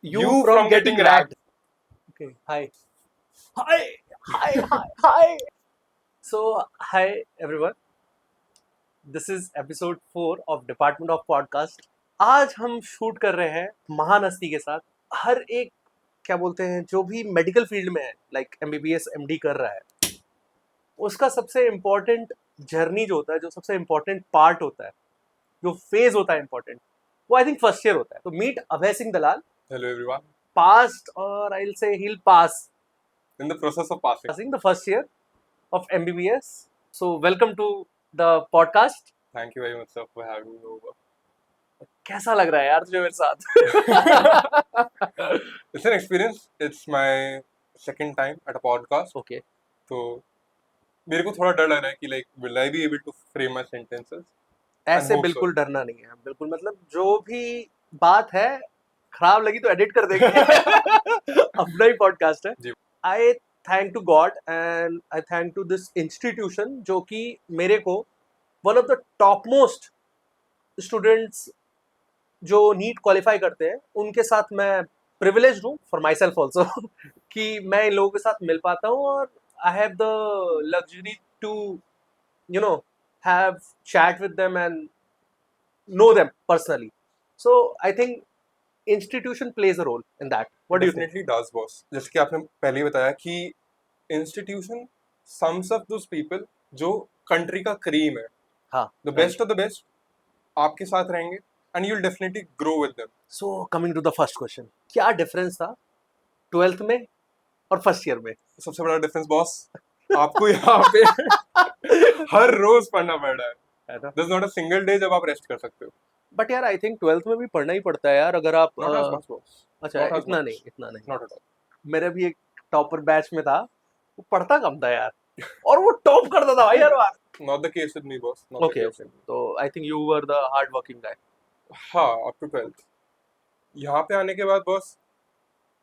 You from getting ragged. Okay. Hi. Hi. So, hi everyone. This is episode 4 of Department of Podcast. आज हम shoot कर रहे हैं महान हस्ती के साथ. हर एक क्या बोलते हैं जो भी मेडिकल फील्ड में है, लाइक MBBS MD कर रहा है, उसका सबसे इम्पोर्टेंट जर्नी जो होता है, जो सबसे इम्पोर्टेंट पार्ट होता है, जो फेज होता है इम्पोर्टेंट, वो आई थिंक फर्स्ट ईयर होता है. तो meet Abhay Singh Dalal. Hello everyone. Passed, or I'll say he'll pass In the process of passing. the first year of MBBS. So welcome to the podcast. Thank you very much, sir, for having me over. कैसा लग रहा है यार तुझे मेरे साथ? It's an experience. It's my second time at a podcast. Okay. तो मेरे को थोड़ा डर लग रहा है कि will I be able to frame my sentences? ऐसे hope बिल्कुल डरना नहीं है. बिल्कुल, मतलब जो भी बात है खराब लगी तो एडिट कर देंगे. अपना ही पॉडकास्ट है. जी. I thank to God and I thank to this institution जो कि मेरे को one of the top most students जो नीट क्वालिफाई करते हैं उनके साथ मैं प्रिविलेज्ड हूँ फॉर माई सेल्फ ऑल्सो कि मैं इन लोगों के साथ मिल पाता हूँ और I have the luxury to have chat with them and know them personally. So I think institution plays a role in that. What do you think? Definitely does, boss. जैसे कि आपने पहले ही बताया कि institution sums up those people जो country का cream है. हाँ. The best of the best आपके साथ रहेंगे and you'll definitely grow with them. So coming to the first question, क्या difference था 12th में और first year में? सबसे बड़ा difference, boss, आपको यहाँ पे हर रोज पढ़ना पड़ रहा है. There's not a single day जब आप रेस्ट कर सकते हो. बट यार आई थिंक 12th में भी पढ़ना ही पड़ता है यार अगर आप Not as much, boss. अच्छा Not as इतना much. नहीं. Not at all. मेरा भी एक टॉपर बैच में था, वो पढ़ता कम था यार और वो टॉप करता था भाई हर बार. Not the case with me, boss. Not the Okay. case with me. तो I think you were the hard working गाय. हाँ, up to 12th. यहाँ पे आने के बाद boss,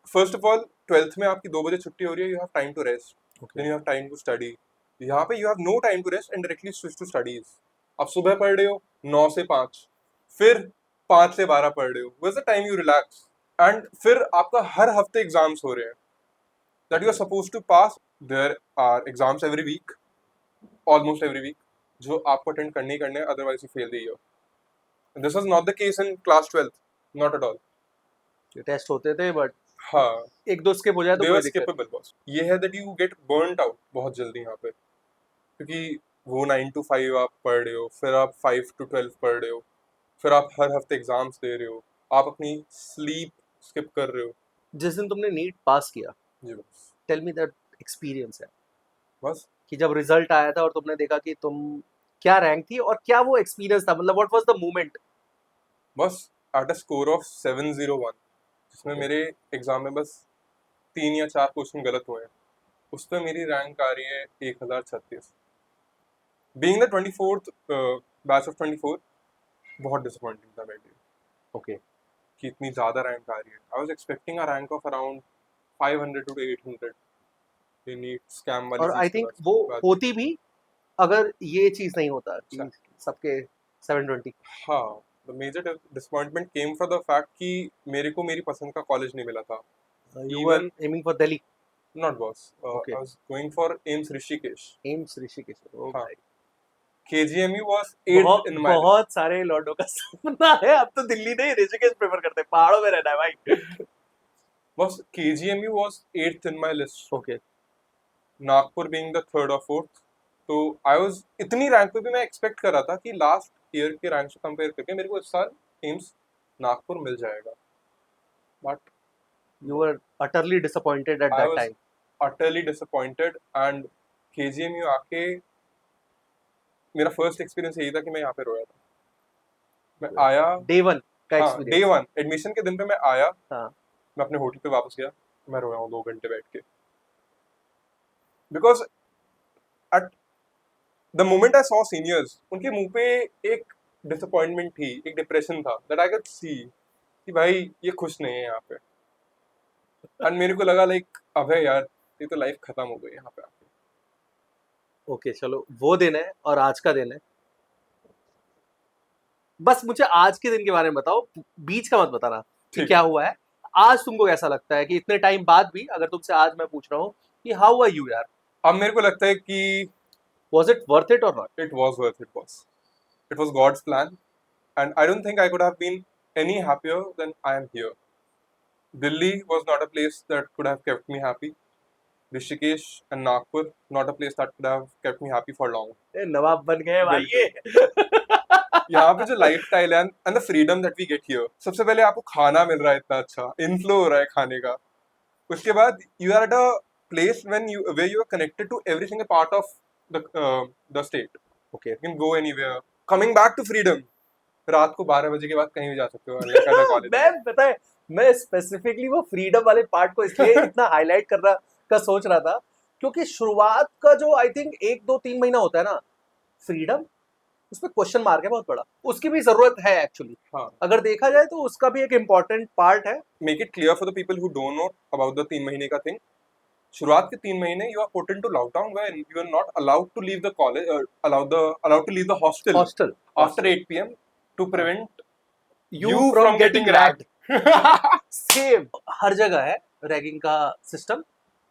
first of all 12th में आपकी 2 बजे छुट्टी हो रही है. You have time to rest. Then you have time to study. यहाँ पे you have no time to rest and directly switch to studies. आप सुबह पढ़ रहे हो 9 से 5, फिर 5 से 12 पढ़ रहे हो. Where's the time you relax? And फिर आपका हर हफ्ते एग्जाम्स हो रहे हैं that you are supposed to pass. There are exams every week, almost every week, जो आपको अटेंड करने ही करने हैं, otherwise you fail the year. And this was not the case in class 12th, not at all. Test होते थे but हाँ, एक दो स्किप हो जाए तो they कोई were दिक्कत skippable, boss. ये है that you get burnt out बहुत जल्दी यहाँ पे, क्योंकि वो 9 to 5 आप पढ़ रहे हो, फिर आप 5 to 12 पढ़ रहे हो, फिर आप हर हफ्ते एग्जाम्स दे रहे हो, आप अपनी स्लीप स्किप कर रहे हो. जिस दिन तुमने नीट पास किया, जी बस. टेल मी दैट एक्सपीरियंस है बस कि जब रिजल्ट आया था और तुमने देखा कि तुम क्या रैंक थी और क्या वो एक्सपीरियंस था, मतलब व्हाट वाज द मोमेंट? बस एट अ स्कोर ऑफ 701, जिसमें मेरे एग्जाम में बस 3 या 4 क्वेश्चन गलत हुए हैं, उस पर मेरी रैंक आ रही है 1036. Being the 24th batch of 24, बहुत डिसअपॉइंटिंग था मेरे लिए ओके. कि इतनी ज़्यादा रैंक आ रही है. I was expecting a rank of around 500 to 800. ये नीट स्कैम वाली और चीज़ आई के थिंक बाद- वो बाद- होती भी अगर ये चीज नहीं होता कि अच्छा. सबके 720. हाँ, the major disappointment came from the fact कि मेरे को मेरी पसंद का कॉलेज नहीं मिला था. You were aiming for Delhi. Not boss. Okay. I was going for AIMS Rishikesh. AIIMS Rishikesh. ओ हाँ. भाई, KGMU was 8th in my list. बहुत सारे लॉर्डों का सपना है. अब तो दिल्ली नहीं ऋषिकेश प्रेफर करते हैं, पहाड़ों में रहना है भाई. Boss, KGMU was 8th in my list. Okay. Nagpur being the 3rd or 4th. तो I was इतनी रैंक पे भी मैं एक्सपेक्ट कर रहा था कि लास्ट ईयर के रैंक से कंपेयर करके मेरे को इस साल एम्स नागपुर मिल जाएगा. But you were utterly disappointed at I that was time. utterly disappointed and KGMU आके मेरा फर्स्ट एक्सपीरियंस यही था कि मैं यहाँ पे रोया था. मैं आया, डे 1 का हाँ, एक्सपीरियंस. डे 1 एडमिशन के दिन पे मैं आया. हाँ. मैं अपने होटल पे वापस गया, मैं रोया हूँ 2 घंटे बैठ के, because at the moment I saw seniors, उनके मुंह पे एक डिसअपॉइंटमेंट थी, एक डिप्रेशन था दैट आई कुड सी कि भाई ये खुश नहीं है यहाँ पे. एंड मेरे को लगा अबे यार, ये तो लाइफ खत्म हो गई यहाँ पे आके. ओके, चलो वो दिन है और आज का दिन है. बस मुझे आज के दिन के बारे में बताओ, बीच का मत बताना कि ठीक. क्या हुआ है. आज तुमको कैसा लगता है कि इतने टाइम बाद भी अगर तुमसे आज मैं पूछ रहा हूँ कि हाउ आर यू यार, अब मेरे को लगता है कि वाज इट वर्थ इट और not? it was worth it was God's plan, and I don't think I could have been any happier than I am here. Delhi was not a place that could have kept me happy. Rishikesh and Nagpur, not a place that could have kept me happy for long. नवाब बन गए भाई ये। यहाँ पे जो life style है and the freedom that we get here, सबसे पहले आपको खाना मिल रहा है इतना अच्छा, इनफ्लो हो रहा है खाने का। उसके बाद you are at a place when you where you are connected to every single part of the state. Okay. You can go anywhere. Coming back to freedom, रात को 12 बजे के बाद कहीं भी जा सकते हो अनलाइक अदर कॉलेज। मैं पता है, मैं स्पेसिफिकली वो फ्रीडम वाले पार्ट को इसलिए इतना हाईलाइट करना का सोच रहा था क्योंकि शुरुआत का जो आई थिंक 1 2 3 महीना होता है ना फ्रीडम, उसमें क्वेश्चन मार्क है बहुत बड़ा, उसकी भी जरूरत है एक्चुअली। हाँ, अगर देखा जाए तो उसका भी एक इम्पोर्टेंट पार्ट है। Make it clear for the people who don't know about the 3 महीने का थिंग। शुरुआत के 3 महीने you are put into lockdown where you are not allowed to leave the college, allowed to leave the hostel hostel after 8 PM to prevent you you from from getting getting ragged. Same हर जगह है ragging का system,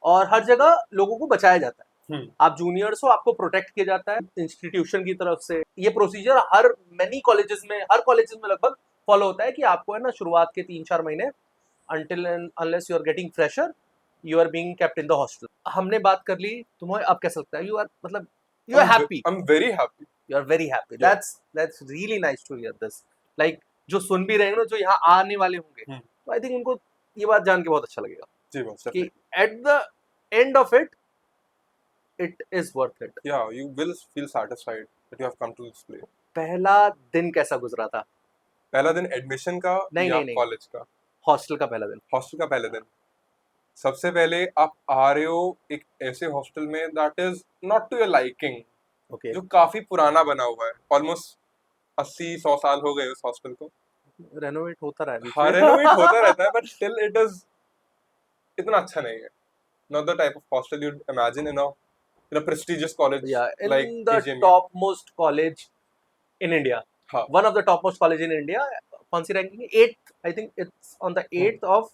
और हर जगह लोगों को बचाया जाता है। आप जूनियर्स हो, आपको प्रोटेक्ट किया जाता है इंस्टीट्यूशन की तरफ से। ये प्रोसीजर हर मेनी कॉलेजेस में, हर कॉलेजेस में लगभग फॉलो होता है कि आपको है ना शुरुआत के 3 4 महीने until and unless you are getting fresher you are being kept in the hostel। हमने बात कर ली, तुम्हें अब कैसा लगता है? यू आर मतलब you are happy? I'm very happy. You are very happy. Yeah. That's really nice to hear this. Like जो सुन भी रहे हैं ना, जो यहाँ आने वाले होंगे, तो आई थिंक उनको ये बात जान के बहुत अच्छा लगेगा जी बस, कि definitely. At the end of it it is worth it. Yeah, you will feel satisfied that you have come to this place. पहला दिन कैसा गुजरा था? पहला दिन एडमिशन का नहीं या नहीं नहीं, कॉलेज का? हॉस्टल का पहला दिन। हॉस्टल का पहला दिन। सबसे पहले आप आ रहे हो एक ऐसे हॉस्टल में that is not to your liking, okay. जो काफी पुराना बना हुआ है, ऑलमोस्ट 80-100 साल हो गए उस हॉस्टल को। रेनोवेट होता रहा है बीच हाँ, में। रेनोवेट होता रहता है बट स्टिल इट इज इतना अच्छा नहीं है। Not the type of hostel you'd imagine in a prestigious college Yeah, in like the KGMU. topmost college in India, हाँ, one of the topmost college in India। कौन सी ranking है? 8th, I think it's on the 8th of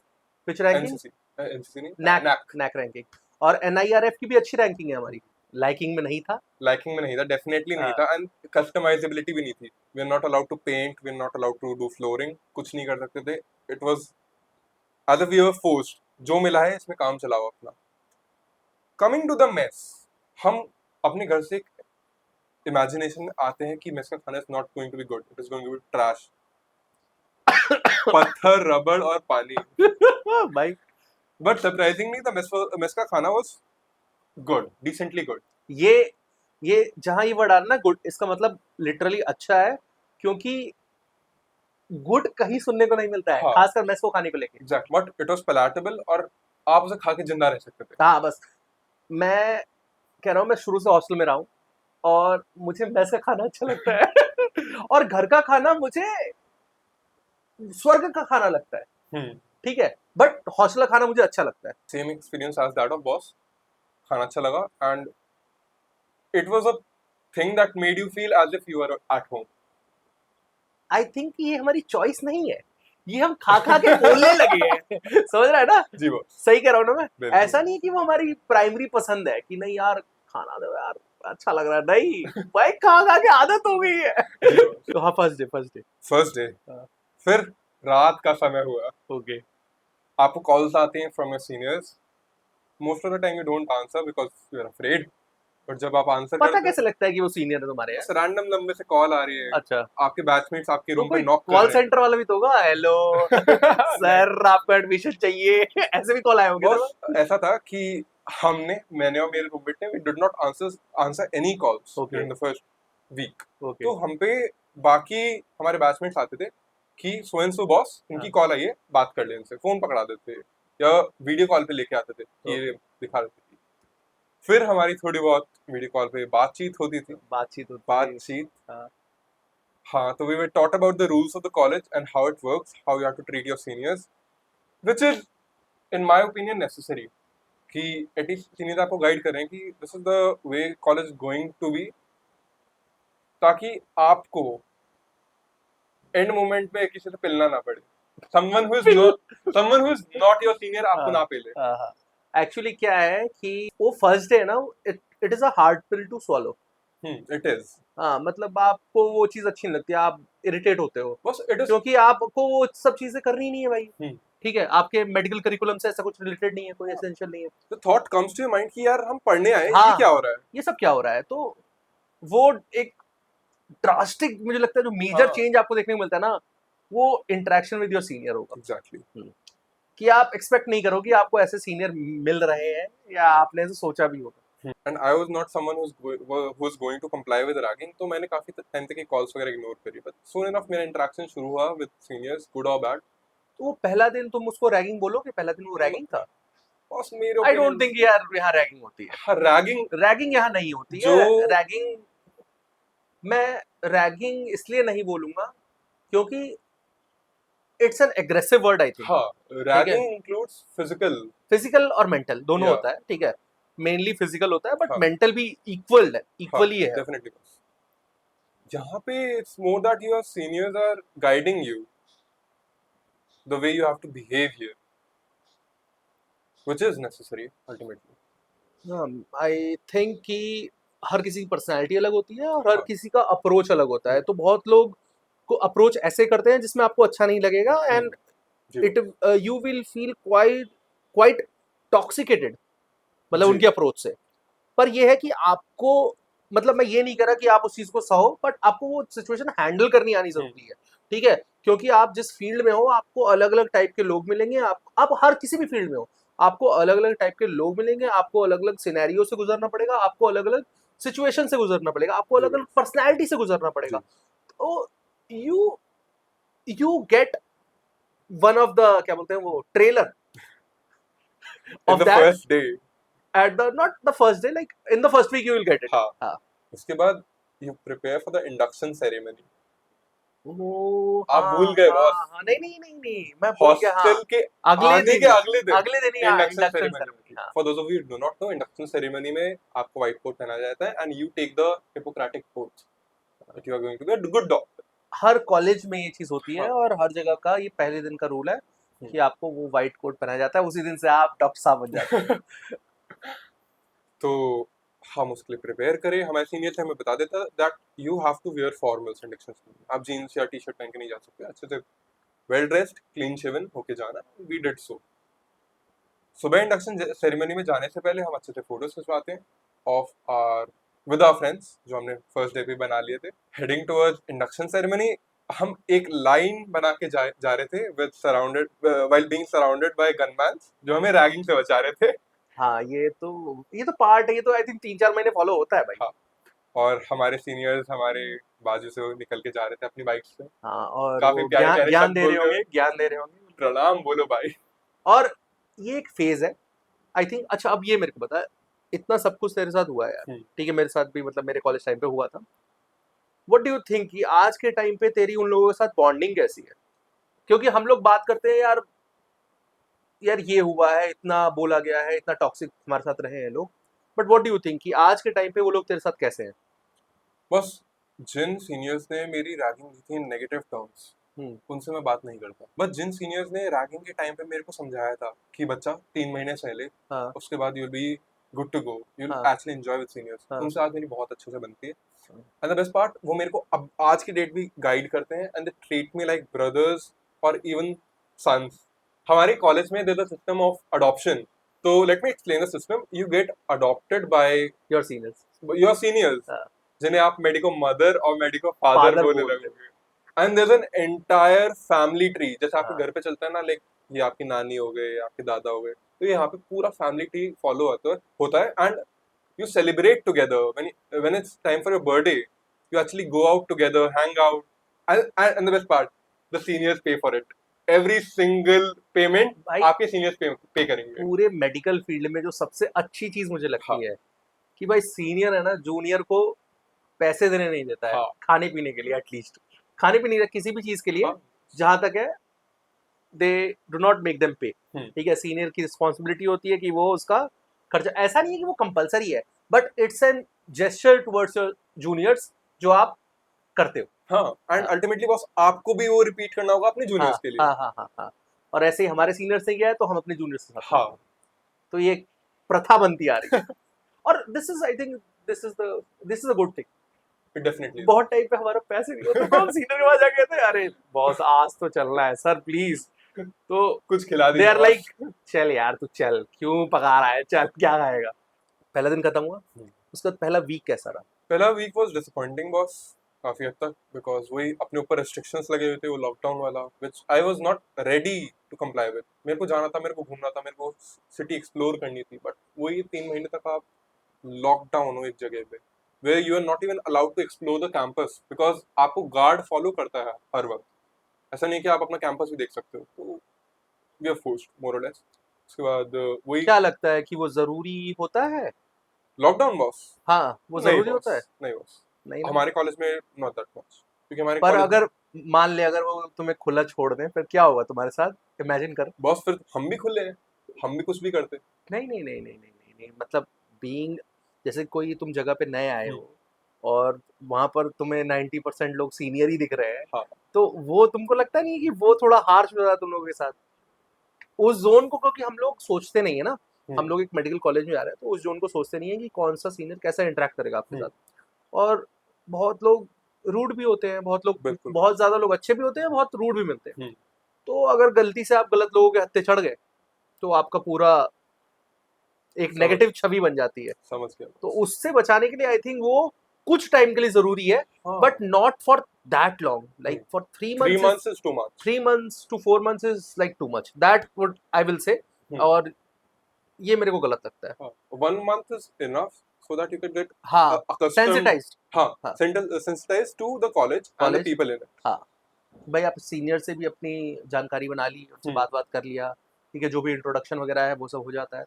which ranking? NCC नहीं, NAC NAC। NAC ranking. और NIRF की भी अच्छी ranking है हमारी। लाइकिंग में नहीं था। लाइकिंग में नहीं था, डेफिनेटली नहीं था, एंड कस्टमाइजेबिलिटी भी नहीं थी। We are not allowed to paint, we are not allowed to do flooring, कुछ नहीं कर सकते थे। It was as we were forced, जो मिला है इसमें काम चलाओ अपना। कमिंग टू द मेस, हम अपने घर से इमेजिनेशन में आते हैं कि मेस का खाना is not going to be good, it is going to be trash. पत्थर, रबड़ और पानी। भाई बट सरप्राइजिंगली द मेस का खाना वाज गुड, डिसेंटली गुड। ये जहां ये वर्ड आ रहा ना गुड, इसका मतलब लिटरली अच्छा है, क्योंकि गुड कहीं सुनने को नहीं मिलता है। हाँ, खासकर मेस को खाने को लेके। Exact, but it was palatable और आप उसे खा के जिंदा रह सकते थे। हाँ बस, मैं कह रहा हूँ मैं शुरू से हॉस्टल में रहा हूँ और मुझे मेस का खाना अच्छा लगता है। और घर का खाना मुझे स्वर्ग का खाना लगता है। ठीक है, बट हॉस्टल का खाना मुझे अच्छा लगता है। Same experience as that of boss. खाना अच्छा लगा and it was a thing that made you feel as if you are at home. I think ये हमारी चॉइस नहीं है, ये हम खा खा के बोलने लगे हैं। समझ रहा है ना? जी वो सही कह रहा हूँ ना मैं? बिल्कुल। ऐसा नहीं है कि वो हमारी प्राइमरी पसंद है कि नहीं यार खाना दो यार अच्छा लग रहा है, नहीं भाई खा खा के आदत हो गई है। तो हाँ, फर्स्ट डे हाँ। फिर रात का समय हुआ, ओके। आपको कॉल्स आते हैं from your seniors. Most of the time you don't answer because you are afraid, but जब आप आंसर पता करते कैसे लगता है कि वो सीनियर है तुम्हारे? हो, रैंडम नंबर से कॉल आ रही है। अच्छा, आपके बैचमेट्स आपके तो रूम पे कोई नॉक कर कॉल रहे हैं। सेंटर वाला भी तो होगा, हेलो सर आपको एडमिशन चाहिए, ऐसे भी कॉल आए होंगे ना? बस ऐसा था कि मैंने और मेरे रूममेट ने, we did not answer any calls Okay. During the first week. Okay तो हम पे बाकी हमारे बैचमेट्स आते थे कि सो एंड सो बॉस, इनकी हाँ। कॉल आई है, बात कर ले इनसे, फोन पकड़ा देते या वीडियो कॉल पे लेके आते थे कि ये दिखा देते थे। फिर हमारी थोड़ी बहुत वीडियो कॉल पे बातचीत होती थी। बातचीत होती थी। हाँ। हाँ, तो we were taught about the rules of the college and how it works, how you have to treat your seniors, which is in my opinion necessary, कि एटलीस्ट सीनियर्स आपको गाइड करें कि this is the way college going to be, ताकि आपको end moment पे किसी से पिलना ना पड़े। someone who is not your senior आपको ना पे ले। एक्चुअली क्या है कि वो फर्स्ट डे ना, it is a hard pill to swallow. it is। हाँ, मतलब आपको वो चीज अच्छी नहीं लगती, आप इरिटेट होते हो बस it is। क्योंकि आपको वो सब चीजें करनी नहीं है भाई। हम्म। ठीक है, आपके मेडिकल करिकुलम से ऐसा कुछ रिलेटेड नहीं है, कोई एसेंशियल नहीं है। The thought comes to your mind कि यार हम पढ़ने आए, ये हाँ, क्या हो रहा है? ये सब क्या हो रहा है? तो वो एक ड्रास्टिक मुझे लगता है जो मेजर हाँ। चेंज आपको देखने को मिलता है ना, वो इंटरेक्शन विद योर सीनियर होगा। Exactly। कि आप एक्सपेक्ट नहीं करो कि आपको ऐसे सीनियर मिल रहे हैं या आपने ऐसे सोचा भी होगा। And I was not someone who's going to comply with ragging, तो मैंने काफी टाइम तक कॉल्स वगैरह इग्नोर करी, but soon enough मेरा इंटरेक्शन शुरू हुआ with seniors, good or bad। तो वो पहला दिन तुम उसको रैगिंग बोलोगे? पहला दिन वो रैगिंग था? बस मेरे आई डोंट थिंक यार यहाँ रैगिंग होती है। हाँ, रैगिंग रैगिंग यहाँ नहीं होती जो है। रैगिंग, मैं रैगिंग इसलिए नहीं बोलूंगा क्योंकि it's an aggressive word I think. हाँ, रैगिंग इंक्लूड्स फिजिकल और मेंटल दोनों Yeah। होता है, ठीक है। मेनली फिजिकल होता है बट हाँ। मेंटल भी इक्वल है, इक्वली है। डेफिनेटली। यहाँ पे it's more that your seniors are guiding you the way you have to behave here, which is necessary ultimately. I think कि हर किसी की पर्सनैलिटी अलग होती है और हर हाँ। किसी का अप्रोच अलग होता है। तो बहुत लोग को अप्रोच ऐसे करते हैं जिसमें आपको अच्छा नहीं लगेगा एंड जी। It you will feel quite toxicated, मतलब जी। उनके अप्रोच से। पर यह है कि आपको, मतलब मैं ये नहीं कह रहा कि आप उस चीज को सहो, बट आपको वो सिचुएशन हैंडल करनी आनी जरूरी है। ठीक है, क्योंकि आप जिस फील्ड में हो आपको अलग अलग टाइप के लोग मिलेंगे। आप हर किसी भी फील्ड में हो, आपको अलग अलग टाइप के लोग मिलेंगे, आपको अलग अलग सिनेरियो से गुजरना पड़ेगा, आपको अलग अलग सिचुएशन से गुजरना पड़ेगा, आपको अलग अलग पर्सनैलिटी से गुजरना पड़ेगा। तो you you get one of the, क्या बोलते हैं वो, trailer in of the that first day, at the, not the first day, like in the first week you will get it। हाँ। उसके बाद you prepare for the induction ceremony. ओ आप हाँ भूल गए हाँ बॉस, हाँ, नहीं, मैं भूल गया। हाँ, हॉस्टल के अगले आने दिन के ही, अगले दिन ही हाँ, इंडक्शन इंडक्शन सेरेमनी। सेरेमनी। हाँ, for those of you do not know, induction ceremony में आपको व्हाइट कोट पहनाया जाता है and you take the Hippocratic oath that you are going to be a good doctor. हर कॉलेज में ये चीज होती है हाँ। और हर जगह का ये पहले दिन का रूल है कि आपको वो व्हाइट कोट पहनाया जाता है, उसी दिन से आप डॉक्टर साहब बन जाते हैं। तो हम उसके लिए प्रिपेयर करें, हमारे सीनियर से हमें बता देता that you have to wear formals induction ceremony, आप जीन्स या टी शर्ट पहन के नहीं जा सकते, अच्छे से वेल ड्रेस्ड क्लीन शेवन होके जाना। We did so. सुबह इंडक्शन सेरेमनी में जाने से पहले हम अच्छे से फोटोज खिंचवाते हैं of our with our friends जो हमने फर्स्ट डे पे बना लिए थे। हेडिंग टुवर्ड्स इंडक्शन सेरेमनी हम एक लाइन बना के जा रहे थे with surrounded while being surrounded by gunmans जो हमें रैगिंग से बचा रहे थे। हाँ, ये तो पार्ट है, ये तो आई थिंक 3-4 महीने फॉलो होता है भाई। हाँ, और हमारे सीनियर्स हमारे बाजू से वो निकल के जा रहे थे अपनी बाइक से। हाँ, और काफी वो प्यारे प्यारे ज्ञान शब्द दे रहे बोलते होंगे, ज्ञान दे रहे होंगे। प्रणाम बोलो भाई। और ये एक फेज है आई थिंक। अच्छा, अब ये मेरे को बता, इतना सब कुछ तेरे साथ हुआ है यार, ठीक है, मेरे साथ भी, मतलब मेरे कॉलेज टाइम पे हुआ था। व्हाट डू यू थिंक कि आज के टाइम पे तेरी उन लोगों के साथ बॉन्डिंग कैसी है? क्योंकि हम लोग बात करते हैं यार, ये हुआ है, इतना बोला गया है, इतना टॉक्सिक हमारे साथ रहे हैं लोग, but what do you think कि आज के टाइम पे वो लोग तेरे साथ कैसे हैं? बस जिन सीनियर्स ने मेरी रैगिंग की थी इन नेगेटिव टर्म्स उनसे मैं बात नहीं करता, बट जिन सीनियर्स ने रैगिंग के टाइम पे मेरे को समझाया था कि बच्चा 3 महीने सहले, हाँ, उसके बाद you will be good to go, you will हाँ, एक्चुअली एंजॉय विद सीनियर्स, हाँ, उनसे आज मेरी बहुत अच्छे से बनती है। एंड द बेस्ट पार्ट, वो मेरे को अब आज की डेट भी गाइड करते हैं and they treat me like brothers और इवन सन्स। हमारे कॉलेज में there is a system of adoption, तो let me explain the system. You get adopted by your your seniors seniors, जिन्हें आप मेडिको मदर और medico father father बोलने बोलते हैं। लगोगे। And there is an entire family tree, जैसे आपके हाँ, घर पे चलता है ना, लाइक ये आपकी नानी हो गए, आपके दादा हो गए, तो यहाँ पे पूरा फैमिली ट्री फॉलो होता है and you celebrate together when it's time for your birthday. You actually go out together, hang out, and the best part, the seniors pay for it. Every single payment भाई आपके seniors pay करेंगे। पूरे medical field में जो सबसे अच्छी चीज मुझे हाँ, लगती है कि भाई सीनियर है ना, जूनियर को पैसे देने नहीं देता है, हाँ, खाने पीने के लिए, एटलीस्ट खाने पीने के किसी भी चीज के लिए, हाँ, जहां तक है they do not make them पे। हम्म, ठीक है, सीनियर की रिस्पॉन्सिबिलिटी होती है कि वो उसका खर्चा, ऐसा नहीं है कि वो कंपलसरी है, but it's an gesture towards your juniors जो आप करते हो। हाँ, एंड हाँ। अल्टीमेटली बॉस आपको भी वो रिपीट करना होगा अपने हाँ जूनियर्स के लिए। हाँ हाँ हाँ हाँ। और ऐसे ही हमारे सीनियर से गया है तो हम अपने जूनियर से साथ हाँ। करते हैं। तो ये एक प्रथा बनती आ रही है। और this is I think this is a good thing. Definitely. बहुत टाइम पे हमारा पैसे नहीं होते तो हम सीनियर के पास जाके कहते हैं अरे बॉस आज तो चलना है सर प्लीज। तो कुछ खिला दे दीजिए आर बॉस। लाइक चल यार तू चल क्यों पका रहा है चल क्या खाएगा। पहला दिन खत्म हुआ। उसके बाद पहला वीक कैसा रहा। पहला वीक वाज डिसअपॉइंटिंग बॉस, काफी हद तक, बिकॉज वही अपने ऊपर रेस्ट्रिक्शंस लगे हुए थे, वो लॉकडाउन वाला, which I was not ready to comply with. मेरे को जाना था, मेरे को घूमना था, मेरे को सिटी एक्सप्लोर करनी थी, बट वही 3 महीने तक आप लॉकडाउन हो एक जगह पे, where you are not even allowed to explore the campus because आपको गार्ड फॉलो करता है हर वक्त। ऐसा नहीं कि आप अपना कैंपस भी देख सकते हो, तो वी आर फोर्स्ड मोर और लेस। उसके बाद वही क्या लगता है कि वो जरूरी होता है। Lockdown boss. हाँ वो नहीं जरूरी बॉस, होता है। नहीं बॉस, नहीं ना। हमारे कॉलेज में नॉट दैट मच, क्योंकि हमारे पर कॉलेज में अगर मान ले अगर वो तुम्हें खुला छोड़ दें फिर क्या होगा तुम्हारे साथ इमेजिन कर। बॉस फिर हम भी खुले हैं, हम भी कुछ भी करते। नहीं नहीं नहीं नहीं नहीं नहीं नहीं मतलब बीइंग जैसे कोई तुम जगह पे नए आए हम्म, हो और वहां पर तुम्हें 90% लोग सीनियर ही दिख रहे हैं। हाँ। तो वो तुमको लगता नहीं है कि वो थोड़ा हार्श हो रहा है तुम लोगों के साथ उस जोन को क्योंकि हम लोग सोचते नहीं है ना। हम्म, हम लोग एक मेडिकल कॉलेज में जा रहे हैं तो उस जोन को सोचते नहीं है कि कौन सा सीनियर कैसा इंटरेक्ट करेगा आपके हम्म, साथ। और बहुत लोग रूड भी होते हैं बहुत लोग बिल्कुल। बहुत ज्यादा लोग अच्छे भी होते हैं बहुत रूड भी मिलते हैं। हम्म, तो अगर गलती से आप गलत लोगों के हत्थे चढ़ गए तो आपका पूरा एक समझ नेगेटिव छवि बन जाती है। समझ गया तो बॉस। उससे बचाने के लिए आई थिंक वो कुछ टाइम के लिए जरूरी है हाँ। But not for that long like for 3 3 months months is too much। 3 months to 4 months is like too much that would I will say। हम्म, और ये मेरे को गलत लगता है। हाँ, 1 month is enough so that you can get हाँ accustomed, sensitised. हाँ, हाँ sensitized to the college and the college. people in it। हाँ भाई आप सीनियर से भी अपनी जानकारी बना ली उनसे हम्म, बात बात कर लिया ठीक है जो भी इंट्रोडक्शन वगैरह है वो सब हो जाता है।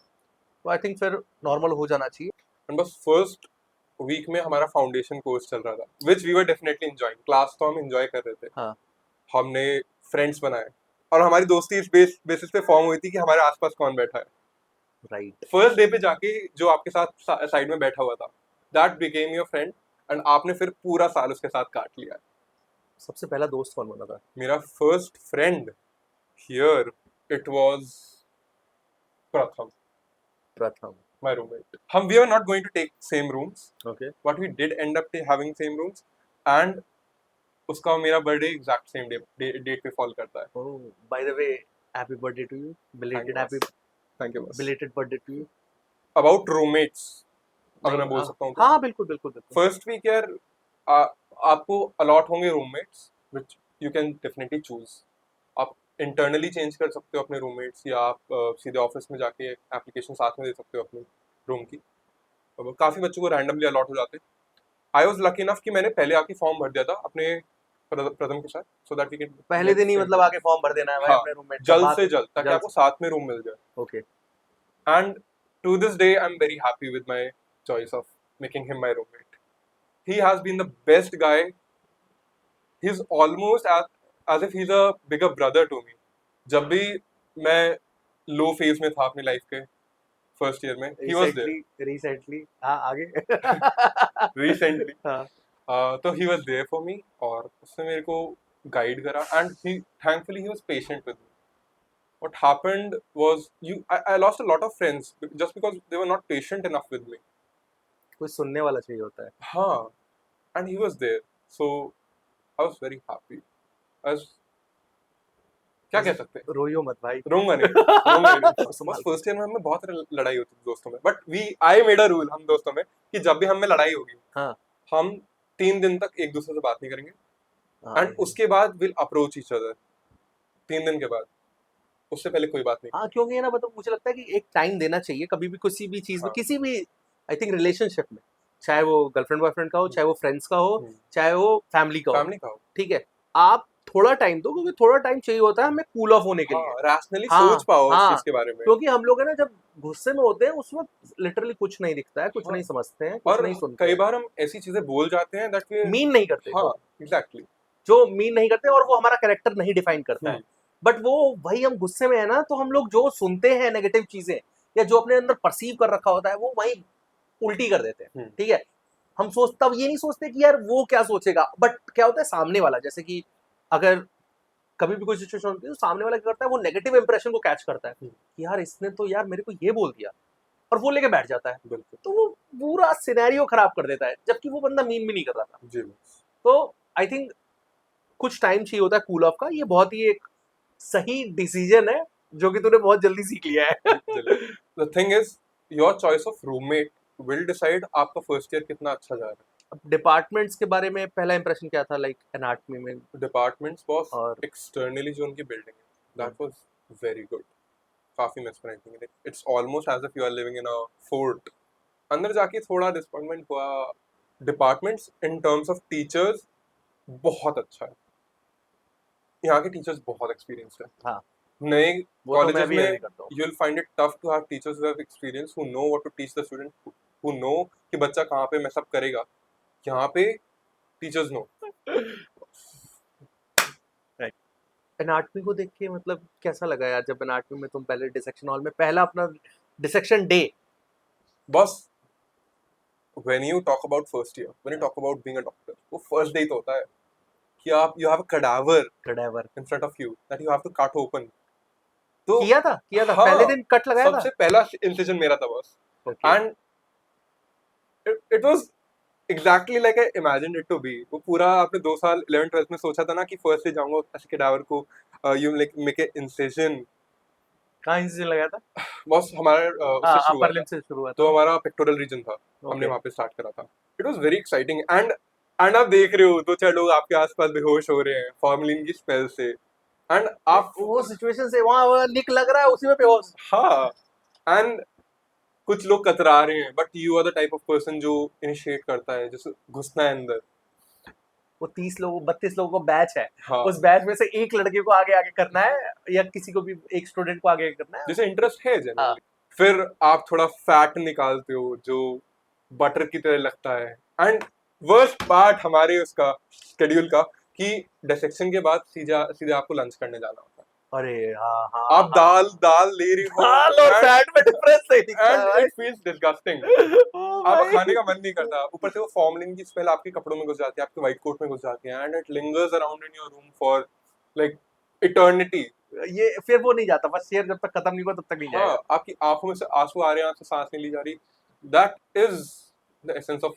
तो आई थिंक फिर नॉर्मल हो जाना चाहिए। and बस फर्स्ट वीक में हमारा फाउंडेशन कोर्स चल रहा था, which we were definitely enjoying. Class तो हम एंजॉय कर रहे थे, हाँ हमने फ्रेंड्स बनाए, और हमारी दोस्ती इस बेसिस पे फॉर्म हुई थी कि हमारे आसपास कौन बैठा है। राइट। फर्स्ट डे पे जाके जो आपके साथ साइड में बैठा हुआ था, that became your friend, and आपने फिर पूरा साल उसके साथ काट लिया। सबसे पहला दोस्त कौन बना था। मेरा first friend here, it was प्रथम, प्रथम। my roommate. We were not going to take same rooms, okay. but we did end up having same rooms, and उसका और मेरा बर्थडे एग्जैक्ट सेम डेट पे फॉल करता है। Oh by the way happy birthday to you thank you belated happy boss, thank you boss. Belated birthday to you. About roommates अगर नहीं मैं बोल सकता हूँ तो, हाँ बिल्कुल बिल्कुल बिल्कुल। फर्स्ट वीक यार आपको अलॉट होंगे roommates which you can definitely choose. आप इंटरनली चेंज कर सकते हो अपने रूममेट्स, या आप सीधे ऑफिस में जाके एप्लीकेशन साथ में दे सकते हो अपनी रूम की। काफी बच्चों को रैंडमली अलॉट हो जाते हैं। आई वाज लकी इनफ कि मैंने पहले आके फॉर्म भर दिया था अपने प्रथम के साथ, सो दैट वी कैन पहले दिन ही मतलब आके फॉर्म भर देना है भाई हाँ, अपने रूममेट का जल्द बात से जल्द, ताकि जल्द आपको से। साथ में रूम मिल जाए। Okay. And to this day, I'm very happy with my choice of making him my roommate. He has been the best guy. He's almost as if he's a bigger brother to me. जब भी मैं लो phase में था अपनी life के first year में, he was there. Recently हाँ आगे। Recently, हाँ तो he was there for me, और उसने मेरे को गाइड करा, and he thankfully he was patient with me. What happened was I lost a lot of friends just because they were not patient enough with me. कुछ सुनने वाला चाहिए होता है। हाँ, and he was there, so I was very happy. I was, क्या कह सकते हैं, रोइयो मत भाई। रोऊंगा नहीं, रोऊंगा नहीं। बस संभाल। फर्स्ट ईयर में हमें बहुत लड़ाई होती थी दोस्तों में, but I made a rule हम दोस्तों में कि जब भी हमें लड़ाई होगी, हाँ हम 3 दिन तक एक दूसरे से बात नहीं करेंगे, हाँ एंड उसके बाद विल अप्रोच ईच अदर 3 दिन के बाद, उससे पहले कोई बात नहीं। हाँ क्योंकि ना मतलब मुझे लगता है कि एक टाइम देना चाहिए कभी भी किसी भी चीज में हाँ। किसी भी आई थिंक रिलेशनशिप में चाहे वो गर्लफ्रेंड बॉयफ्रेंड का हो चाहे वो फ्रेंड्स का हो चाहे वो फैमिली का हो फैमिली का हो, ठीक है। आप थोड़ा टाइम दो क्योंकि थोड़ा टाइम चाहिए होता है हमें कूल ऑफ होने के लिए। हाँ, रैशनली हाँ सोच पाओ उस हाँ चीज के बारे में। क्योंकि हम लोग है ना जब गुस्से में होते हैं उस वक्त लिटरली कुछ नहीं दिखता है कुछ हाँ, नहीं समझते हैं कुछ और नहीं सुनते कई बार हम ऐसी चीजें बोल जाते हैं दैट वी, मीन नहीं करते हाँ, एग्जैक्टली, जो मीन नहीं करते और वो हमारा कैरेक्टर नहीं डिफाइन करता है। हम्म, बट वो वही हम गुस्से में है ना तो हम लोग जो सुनते हैं नेगेटिव चीजें या जो अपने अंदर परसीव कर रखा होता है वो वही उल्टी कर देते हैं हम्म, ठीक है। हम तब ये नहीं सोचते कि यार वो क्या सोचेगा, बट क्या होता है सामने वाला, जैसे कि अगर कभी भी कोई सिचुएशन होती है तो सामने वाला क्या करता है, वो नेगेटिव इंप्रेशन को कैच करता है कि यार इसने तो यार मेरे को ये बोल दिया, और वो लेके बैठ जाता है, बिल्कुल तो वो पूरा सिनेरियो खराब कर देता है, जबकि वो बंदा मीन भी नहीं कर रहा था। जी बस तो आई थिंक कुछ टाइम चाहिए होता है कूल ऑफ का, ये बहुत ही एक सही डिसीजन है जो कि तूने बहुत जल्दी सीख लिया है। The thing is your choice of roommate will decide आपका फर्स्ट ईयर कितना अच्छा जा रहा अब डिपार्टमेंट्स के बारे में पहला इंप्रेशन क्या था, लाइक एनाटॉमी में? है डिपार्टमेंट्स बॉस और एक्सटर्नली जो उनकी बिल्डिंग है दैट वाज वेरी गुड काफी मेस्मराइजिंग है it's almost as if you are living in a fort अंदर जाके थोड़ा डिसअपॉइंटमेंट हुआ departments in terms of teachers बहुत अच्छा है यहाँ के टीचर्स बहुत एक्सपीरियंस्ड है हाँ, नए वो तो मैं कॉलेजेस भी में एग्री करता हूँ। you'll find it tough to have teachers who have experience who know what to teach the student who know कि बच्चा कहाँ पे mess up करेगा यहाँ पे टीचर्स नो एनाटॉमी को देख के मतलब कैसा लगा यार, जब एनाटॉमी में तुम पहले डिसेक्शन हॉल में पहला अपना डिसेक्शन डे? बस when you talk about first year when you talk about being a doctor वो first day तो होता है कि आप you have a cadaver कडावर in front of you that you have to cut open तो किया था हाँ पहले दिन कट लगाया था। सबसे पहला incision मेरा था बस Okay. and it was exactly like I imagined it to be वो पूरा आपने 2 साल 11th 12th में सोचा था ना कि फर्स्ट डे जाऊंगा ऐसे कैडावर को you like make a incision कहाँ इंसिजन लगाया था? बस हमारा उससे शुरू हुआ अपर लिम था से शुरू हुआ तो था। हमारा पेक्टोरल रीजन था हमने Okay. वहाँ पे स्टार्ट करा था it was very exciting and आप देख रहे हो 2-4 लोग आपके आसपास बेहोश हो रहे हैं फॉर्मलिन की स्पेल से एंड आप वो सिचुएशन से वहाँ निक लग रहा है उसी में बेहोश। हाँ एंड कुछ लोग कतरा रहे हैं but you are the type of person जो इनिशिएट करता है जैसे घुसना है अंदर वो 30 लोगों 32 लोगों का बैच है, हाँ उस बैच में से एक लड़के को आगे आगे करना है या किसी को भी एक स्टूडेंट को आगे करना है। जैसे इंटरेस्ट है हाँ। जनरली फिर आप थोड़ा फैट निकालते हो जो बटर की तरह लगता है एंड वर्स्ट पार्ट हमारे उसका शेड्यूल का कि डिसेक्शन के बाद सीधा सीधे आपको लंच करने जाना होता है अरे हाँ हाँ आप दाल ले रही हो दाल और फैट में डिफरेंस नहीं दिखता है एंड भाई। इट फील्स डिस्गस्टिंग ओ आपका भाई। खाने का मन नहीं करता ऊपर से वो फॉर्मलिन की स्मेल आपके कपड़ों में घुस जाती है आपके व्हाइट कोट में घुस जाती है and it lingers around in your room for like eternity ये फिर वो नहीं जाता, बस शेयर जब तक खत्म नहीं हुआ तब तक नहीं हाँ जाएगा। आपकी आंखों में से आंसू आ रहे हैं आपसे सांस नहीं ली जा रही that is the essence of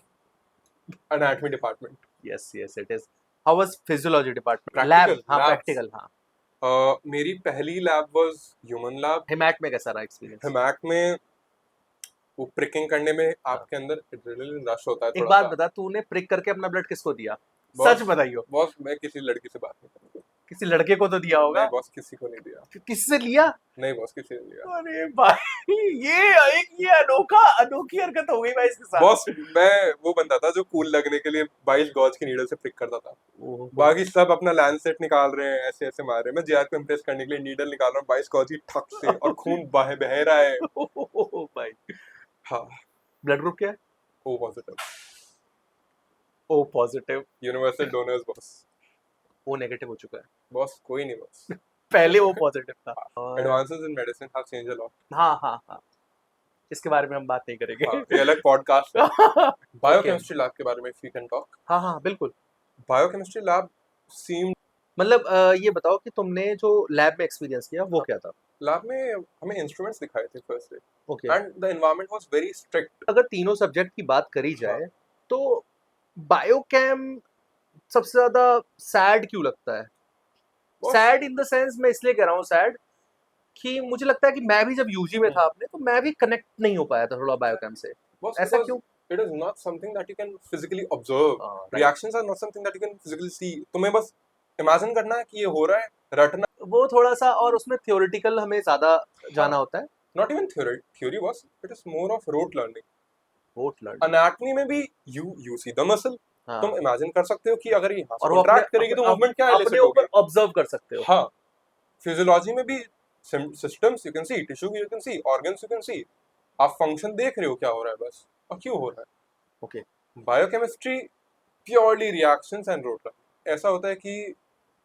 anatomy department yes yes it is. How was physiology department? Practical, lab? हाँ labs. प्रैक्टिकल हाँ। मेरी पहली लैब वाज ह्यूमन लैब हिमैट में कैसा रहा एक्सपीरियंस? हिमैक में वो प्रिकिंग करने में आपके अंदर एड्रेनलिन रश होता है एक थोड़ा बात सा बता, तूने प्रिक करके अपना ब्लड किसको दिया? बॉस सच बताइयो। बॉस मैं किसी लड़की से बात नहीं करूंगा किसी लड़के को तो दिया होगा। नहीं बॉस किसी को नहीं दिया किससे लिया? नहीं बॉस किसी ने दिया अरे भाई ये अनोखी हरकत हो गई भाई इसके साथ। बॉस मैं वो बंदा था जो कूल लगने के लिए 22 गॉज की नीडल से प्रिक करता था बाकी सब अपना लैंडसेट निकाल रहे हैं ऐसे ऐसे मार रहे हैं मैं जेआर को इम्प्रेस करने के लिए नीडल निकाल रहा हूँ 22 गॉज की ठक से और खून बह रहा है भाई हाँ ब्लड ग्रुप क्या है? O positive O positive. Universal donors boss O negative हो चुका है। बॉस कोई नहीं बॉस पहले वो पॉजिटिव था। और advances in medicine have changed a lot हाँ इसके बारे में हम बात नहीं करेंगे। हाँ ये अलग पॉडकास्ट है हाँ बायोकेमिस्ट्री लैब के बारे में वी कैन टॉक हाँ बिल्कुल। बायोकेमिस्ट्री लैब सीम मतलब ये बताओ कि तुमने जो लैब में एक्सपीरियंस किया वो क्या था? लैब में हमें इंस्ट्रूमेंट्स दिखाए थे first day okay. And the environment was very strict अगर तीनों सब्जेक्ट की बात करी जाए तो बायोकेम सबसे ज्यादा सैड क्यों लगता है? सैड इन द सेंस मैं इसलिए कह रहा हूँ सैड कि मुझे लगता है कि मैं भी जब यूजी में था अपने तो मैं भी कनेक्ट नहीं हो पाया था थोड़ा बायोकेम से। ऐसा क्यों? it is not something that you can physically observe right. reactions are not something that you can physically see तुम्हें बस इमेजिन करना है कि ये हो रहा है रटना वो थोड़ा सा, और उसमें थियोरेटिकल हमें ज्यादा जाना होता है। not even theory was it is more of rote learning rote learn. anatomy में भी you see the muscle हाँ। तुम इमेजिन कर सकते हो कि अगर ये यहाँ से और वो contract करेगी तो मूवमेंट क्या अपने elicit ऊपर होगी ऑब्जर्व कर सकते हो। हाँ फिजियोलॉजी में भी systems you can see tissue you can see organs you can see आप फंक्शन देख रहे हो क्या हो रहा है बस और क्यों हो रहा है okay. Biochemistry purely reactions and wrote ऐसा होता है कि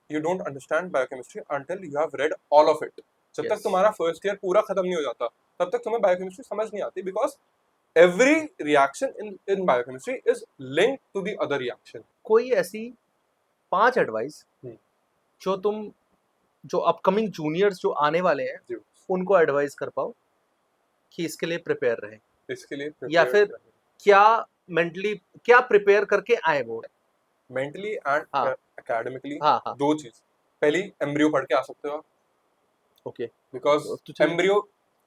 you don't understand biochemistry until you have read all of it जब तक Yes. तुम्हारा फर्स्ट ईयर पूरा खत्म नहीं हो जाता तब तक तुम्हें बायोकेमिस्ट्री समझ नहीं आती because every reaction in biochemistry is linked to the other reaction. कोई ऐसी 5 एडवाइस हम्म। जो अपकमिंग जूनियर्स जो आने वाले हैं जी, उनको एडवाइस कर पाओ कि इसके लिए प्रिपेयर रहें, इसके लिए या prepared फिर रहें। क्या मेंटली क्या प्रिपेयर करके आए वो? मेंटली एंड हाँ एकेडमिकली हाँ हाँ, दो चीज। पहली, एम्ब्रियो पढ़ के आ सकते हो आप, ओके। बिकॉज तो तुझे एम्ब्रियो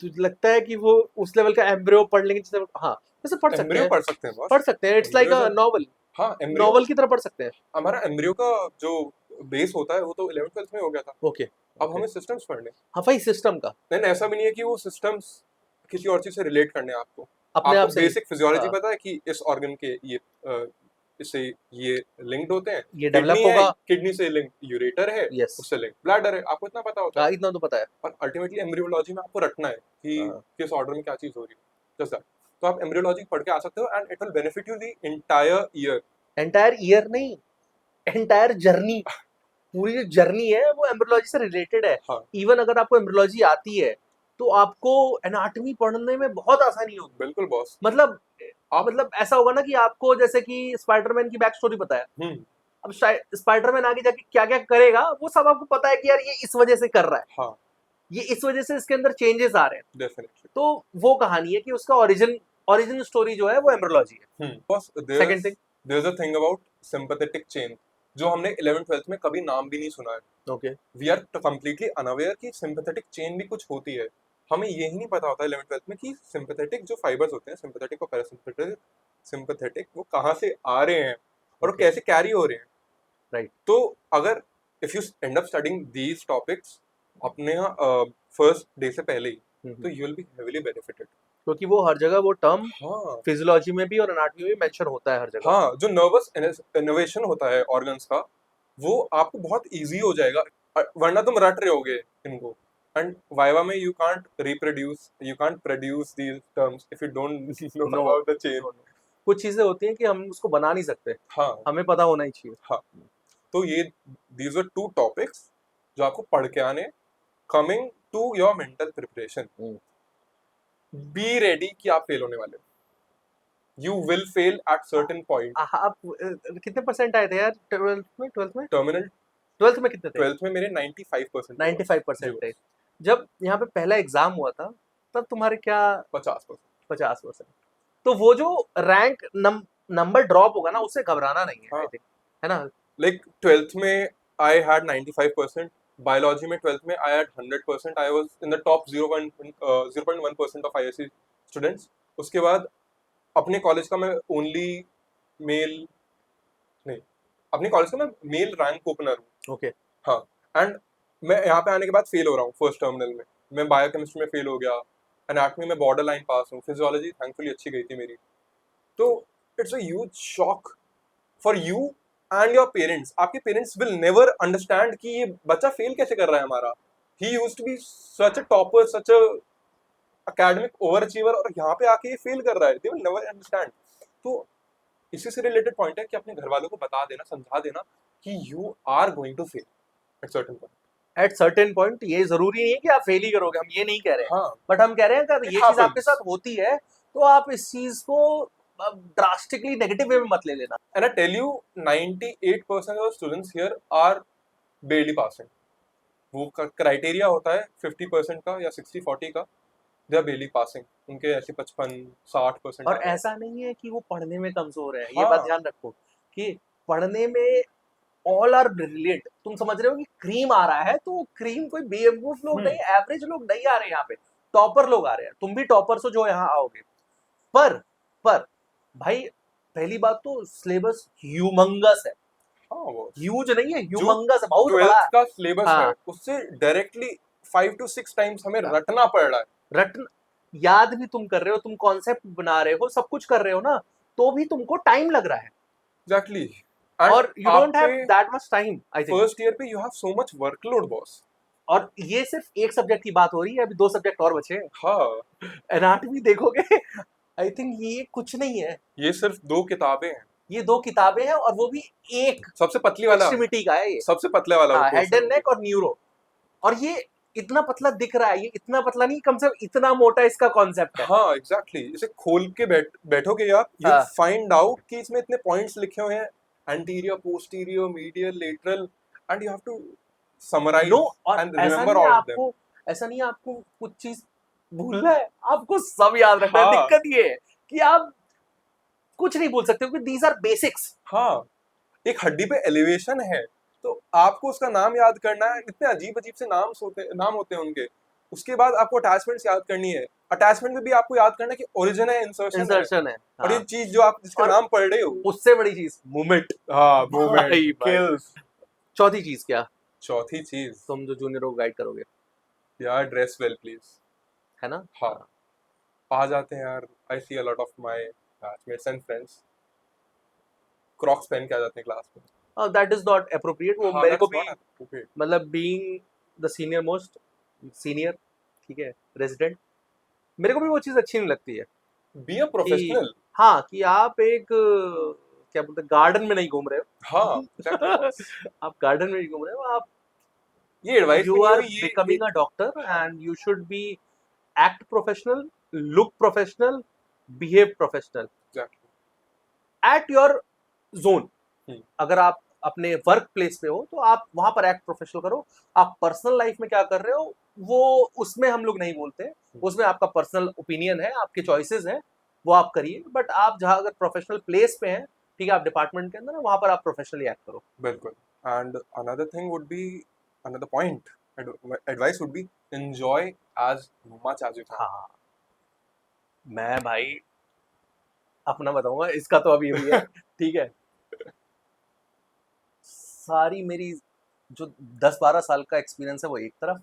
तुझे लगता है कि वो उस लेवल का एम्ब्रियो पढ़ लेंगे जिस level- हाँ वैसे पढ़ सकते एम्ब्रियो हैं, पढ़ सकते हैं बॉस। पढ़ सकते हैं, it's like embryo a novel, हाँ, एम्ब्रियो नॉवल की तरह पढ़ सकते हैं। हमारा एम्ब्रियो का जो बेस होता है वो तो 11th 12th में हो गया था। ओके अब ओके, हमें सिस्टम्स पढ़ने, हाँ भाई सिस्टम का लेकिन ऐसा भी नहीं है कि वो सिस्टम्स किसी और चीज से रिलेट करने हैं आपको। अपने आप आपको से ही, बेसिक फिजियोलॉजी हाँ, पता है कि इस ऑर्गन के इससे ये लिंक्ड होते हैं। ये डेवलप किडनी है, होगा, किडनी से लिंक यूरेटर है, यस, उससे लिंक ब्लैडर है, आपको इतना पता होता है। हाँ इतना तो पता है। और अल्टीमेटली एम्ब्रियोलॉजी में आपको रटना है कि हाँ, किस ऑर्डर में क्या चीज हो रही है, जस्ट दैट। तो आप एम्ब्रियोलॉजी पढ़ के आ सकते हो and it will benefit you the entire year. Entire year नहीं, एंटायर जर्नी, पूरी जो जर्नी है वो एम्ब्रियोलॉजी से रिलेटेड है। हाँ, इवन अगर आपको एम्ब्रियोलॉजी आती है तो आपको एनाटॉमी पढ़ने में बहुत आसानी होगी। बिल्कुल बॉस। मतलब आप ऐसा होगा ना कि आपको जैसे कि स्पाइडरमैन की बैक स्टोरी पता है, हम्म, अब स्पाइडरमैन आगे जाके क्या क्या करेगा वो सब आपको पता है कि यार ये इस वजह से कर रहा है, हाँ, ये इस वजह से इसके अंदर चेंजेस आ रहे हैं। डेफिनेटली। तो वो कहानी है कि उसका ओरिजिन स्टोरी जो है वो एम्ब्रियोलॉजी है। Boss, second thing, there is a thing about sympathetic chain जो हमने 11th 12th में कभी नाम भी नहीं सुना है। Okay, we are completely unaware कि सिंपैथेटिक चेन भी कुछ होती है। हमें यही नहीं पता होता 11th 12th में कि सिंपैथेटिक जो फाइबर्स होते हैं, सिंपैथेटिक और पैरासिम्पैथेटिक, सिंपैथेटिक वो कहाँ से आ रहे हैं और वो ओके, कैसे कैरी हो रहे हैं। राइट, तो अगर if you and up studying these topics अपने यहाँ फर्स्ट डे से पहले ही, तो you will B heavily benefited. क्योंकि वो हर जगह वो टर्म हाँ, फिजियोलॉजी में भी और एनाटॉमी में मेंशन होता है हर जगह। हाँ, जो नर्वस इनोवेशन होता है ऑर्गन्स का, वो आपको बहुत इजी हो जाएगा। वरना तुम रट रहे होगे इनको, एंड वाइवा में you can't reproduce, you can't produce these terms if you don't know know about the chain. No no, कुछ चीजें होती हैं कि हम उसको बना नहीं सकते, हाँ, हमें पता होना ही चाहिए। हाँ। तो ये दीज आर टू टॉपिक्स जो आपको पढ़ के आने, coming to your mental preparation. Be ready कि आप फेल होने वाले हो। You will fail at certain point. आप कितने परसेंट आए थे यार ट्वेल्थ में टर्मिनल ट्वेल्थ में कितने थे? 12th में मेरे 95% थे बस। 95% थे। जब यहाँ पे पहला एग्जाम हुआ था तब तुम्हारे क्या 50%। 50%? तो वो जो रैंक नंबर ड्रॉप होगा ना उससे घबराना नहीं है, आई हाँ, थिंक, है ना? लाइक 12th में आई हैड 95%, बायोलॉजी में 12th में I had 100%, I was in the top 0.1% of ISC students. उसके बाद अपने कॉलेज का मैं ओनली मेल, नहीं, अपने कॉलेज का मैं मेल रैंक ओपनर हूँ। ओके, हाँ, एंड मैं यहाँ पे आने के बाद फेल हो रहा हूँ फर्स्ट टर्मिनल में। मैं बायोकेमिस्ट्री में फेल हो गया, एनाटॉमी में बॉर्डर लाइन पास हूँ, फिजियोलॉजी थैंकफुली अच्छी गई थी मेरी। तो it's a huge shock for you and your parents. आपके पेरेंट्स विल नेवर अंडरस्टैंड कि ये बच्चा फेल कैसे कर रहा है हमारा। He used to be such a topper, such a academic over achiever, और यहाँ पे आके ये फेल कर रहा है। They will never understand. तो इसी से रिलेटेड पॉइंट है कि अपने घर वालों को बता देना, समझा देना कि you are going to fail at certain point. At certain point ये जरूरी नहीं है कि आप फेल ही करोगे, हम ये नहीं कह रहे हैं, हाँ, बट हम कह रहे हैं अगर इट ये चीज आपके हैपेंस। साथ होती है तो आप इस चीज को ड्रास्टिकली नेगेटिव वे में मत ले लेना। And I tell you 98% of students here are barely passing. वो क्राइटेरिया होता है 50% का या 60-40 का, दे आर बेरली पासिंग। उनके ऐसे 55-60% और आ रहे हैं। ऐसा नहीं है कि वो पढ़ने में कमजोर है, ये बात हाँ, ध्यान रखो कि पढ़ने में ऑल आर ब्रिलियंट। तुम समझ रहे हो कि क्रीम आ रहा है तो क्रीम कोई बेवकूफ लोग नहीं, एवरेज लोग नहीं आ रहे यहाँ पे, टॉपर लोग आ रहे हैं। तुम भी टॉपर्स हो जो यहाँ आओगे। पर पर भाई पहली बात तो सिलेबस ह्यूमंगस है, हाँ, वो ह्यूज नहीं है, जो ह्यूमंगस है, बहुत बड़ा 12th है। का सिलेबस है हाँ, उससे डायरेक्टली 5 to 6 टाइम्स हमें हाँ, रटना पड़ रहा है। रटन याद भी तुम कर रहे हो, तुम कॉन्सेप्ट बना रहे हो, सब कुछ कर रहे हो ना, तो भी तुमको टाइम लग रहा है, एग्जैक्टली। एंड और यू आप डोंट हैव पे that much time, I think. First year पे you have so much workload boss. और ये सिर्फ एक सब्जेक्ट की बात हो रही है, अभी 2 सब्जेक्ट और बचे हैं। हाँ, एनाटॉमी देखोगे, आई थिंक ये कुछ नहीं है, ये सिर्फ 2 किताबें हैं। ये 2 किताबें हैं और वो भी एक सबसे पतली वाला, एक्सट्रीमिटी का है ये। सबसे पतले वाला हाँ, हेड पोर्शन एंड है। नेक और न्यूरो, और ये इतना पतला दिख रहा है, ये इतना पतला नहीं, कम से कम इतना मोटा इसका कॉन्सेप्ट है। हाँ एग्जैक्टली, इसे खोल के बैठोगे आप, यू हाँ। फाइंड आउट कि इसमें इतने पॉइंट्स लिखे हुए हैं, anterior, posterior, medial, lateral, and you have to summarise no, और एंड ऐसा रिमेंबर नहीं है ऑल ऑफ देम। आपको, ऐसा नहीं है आपको कुछ चीज भूलना है, आपको सब याद रखना है। हाँ दिक्कत ये है कि आप कुछ नहीं भूल सकते, क्योंकि दीज आर बेसिक्स। हाँ, एक हड्डी पे एलिवेशन है तो आपको उसका नाम याद करना है, इतने अजीब अजीब से नाम होते हैं उनके। उसके बाद आपको अटैचमेंट्स याद करनी है, अटैचमेंट में भी आपको याद करना है कि ओरिजिन है, इंसर्शन है, इंसर्शन है, और ये हाँ। चीज जो आप जिसका और नाम पढ़ रहे हो, उससे बड़ी चीज मूवमेंट। हाँ मूवमेंट भाई भाई। किल्स। चौथी चीज क्या, चौथी चीज, तुम जो जूनियरों को गाइड करोगे, यार ड्रेस वेल प्लीज। है ना? हाँ, आ जाते हैं यार, I see a lot of my batchmates and friends crocs पहन के आ जाते हैं क्लास में। That is not appropriate. वो हाँ मेरे को दैट्स भी, नॉट एप्रोप्रिएट। मतलब being the senior most senior, ठीक है, रेजिडेंट, मेरे को भी वो चीज अच्छी नहीं लगती है बी अ कि, प्रोफेशनल। हाँ, कि आप एक क्या बोलते हैं, गार्डन में नहीं घूम रहे हाँ हो। एग्जैक्टली, आप गार्डन में नहीं घूम रहे हो, आप ये एडवाइस भी यू नहीं आर हुई ये। बिकमिंग अ डॉक्टर हाँ and you should be act professional, look professional, behave professional exactly. At your zone. अगर आप अपने वर्क प्लेस पे हो तो आप वहां पर एक्ट प्रोफेशनल करो। आप पर्सनल लाइफ में क्या कर रहे हो वो उसमें हम लोग नहीं बोलते, उसमें आपका पर्सनल ओपिनियन है, आपके चॉइसेस हैं, वो आप करिए। बट आप जहां अगर प्रोफेशनल प्लेस पे हैं, ठीक है, आप डिपार्टमेंट के अंदर, वहां पर आप प्रोफेशनली एक्ट करो। बिल्कुल। And another thing would be, another point, advice would be, enjoy as much as you can. हाँ, मैं भाई अपना बताऊंगा, इसका तो अभी अभी है, ठीक है। सारी मेरी जो 10-12 साल का एक्सपीरियंस है वो एक तरफ,